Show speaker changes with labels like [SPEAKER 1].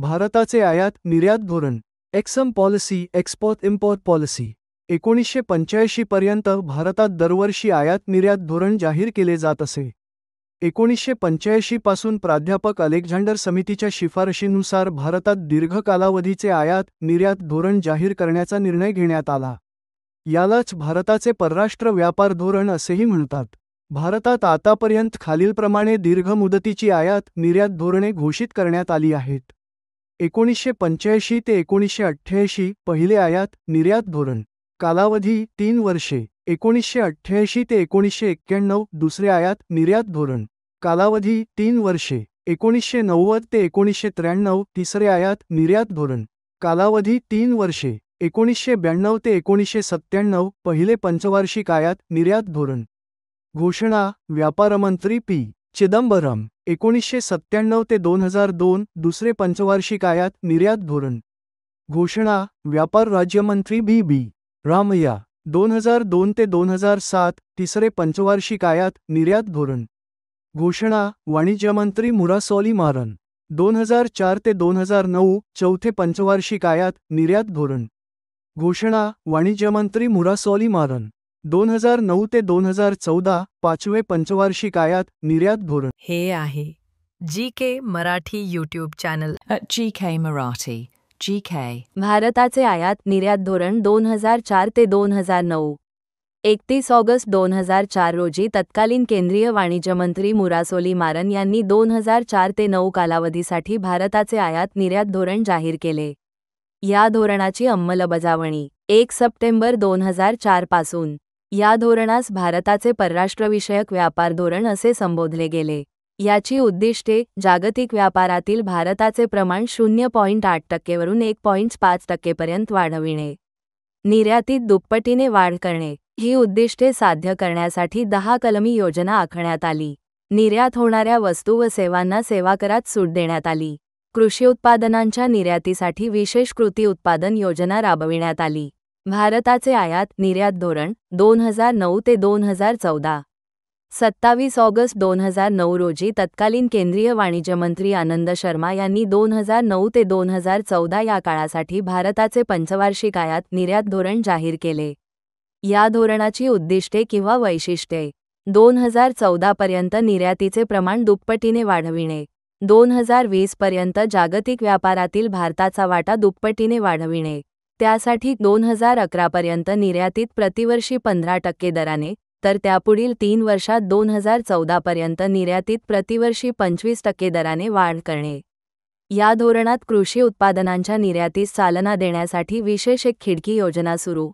[SPEAKER 1] भारताचे आयात निर्यात धोरण. एक्सम पॉलिसी, एक्सपोर्ट इम्पोर्ट पॉलिसी. 1985 पर्यंत भारतात दरवर्षी आयात निर्यात धोरण जाहीर केले जात असे. 1985 पासून प्राध्यापक अलेक्झांडर समितीच्या शिफारशीनुसार भारतात दीर्घ कालावधीचे आयात निर्यात धोरण जाहीर करण्याचा निर्णय घेण्यात आला. यालाच भारताचे परराष्ट्र व्यापार धोरण असेही म्हणतात. भारतात आतापर्यंत खालीलप्रमाणे दीर्घ मुदतीची आयात निर्यात धोरणे घोषित करण्यात आली आहेत. 1985 ते 1988 पहिले आयात निर्यात धोरण. कालावधी 3 वर्षे. 1988 ते 1991 दुसरे आयात निर्यात धोरण. कालावधी 3 वर्षे. 1990 ते 1993 तिसरे आयात निर्यात धोरण. कालावधी 3 वर्षे. 1992 ते 1997 पहिले पंचवार्षिक आयात निर्यात धोरण. घोषणा व्यापारमंत्री पी. चिदंबरम. 1997 ते 2002 दुसरे पंचवार्षिक आयात निर्यात धोरण. घोषणा व्यापार राज्यमंत्री बी. रामय्या. 2002 ते 2007 तिसरे पंचवार्षिक आयात निर्यात धोरण. घोषणा वाणिज्यमंत्री मुरासोली मारन. 2004 ते 2009 चौथे पंचवार्षिक आयात निर्यात धोरण. घोषणा वाणिज्यमंत्री मुरासोली मारन. 2009 ते 2014 पाचवे पंचवार्षिक आयात निर्यात धोरण.
[SPEAKER 2] हे आहे GK Marathi YouTube channel
[SPEAKER 3] GK Marathi. GK.
[SPEAKER 4] भारताचे आयात निर्यात धोरण 2004 ते 2009. 31 ऑगस्ट 2004 रोजी तत्कालीन केंद्रीय वाणिज्य मंत्री मुरासोली मारन यांनी 2004 ते 9 कालावधीसाठी भारताचे आयात निर्यात धोरण जाहीर केले. या धोरणाची अंमलबजावणी 1 सप्टेंबर 2004 पासून. या धोरणास भारताचे परराष्ट्रविषयक व्यापार धोरण असे संबोधले गेले. याची उद्दिष्टे जागतिक व्यापारातील भारताचे प्रमाण 0.8% वरून 1.5% पर्यंत वाढविणे. निर्यातीत दुप्पटीने वाढ करणे. ही उद्दिष्टे साध्य करण्यासाठी 10 कलमी योजना आखण्यात आली. निर्यात होणाऱ्या वस्तू व सेवांना सेवाकरात सूट देण्यात आली. कृषी उत्पादनांच्या निर्यातीसाठी विशेष कृती उत्पादन योजना राबविण्यात आली. भारताचे आयात निर्यात धोरण 2009 ते 2014. 27 ऑगस्ट 2009 रोजी तत्कालीन केंद्रीय वाणिज्य मंत्री आनंद शर्मा यांनी 2009 ते 2014 या काळासाठी भारताचे पंचवार्षिक आयात निर्यात धोरण जाहीर केले. या धोरणाची उद्दिष्टे किंवा वैशिष्ट्ये 2014 पर्यंत निर्यातीचे प्रमाण दुप्पटीने वाढविणे. 2020 पर्यंत जागतिक व्यापारातील भारताचा वाटा दुप्पटीने वाढविणे. त्यासाठी 2011 पर्यंत निर्यातीत प्रतिवर्षी 15% दराने, तर त्यापुढील 3 वर्षात 2014 पर्यंत निर्यातीत प्रतिवर्षी 25% दराने वाढ करणे. या धोरणात कृषी उत्पादनांच्या निर्यातीस चालना देण्यासाठी विशेष एक खिडकी योजना सुरू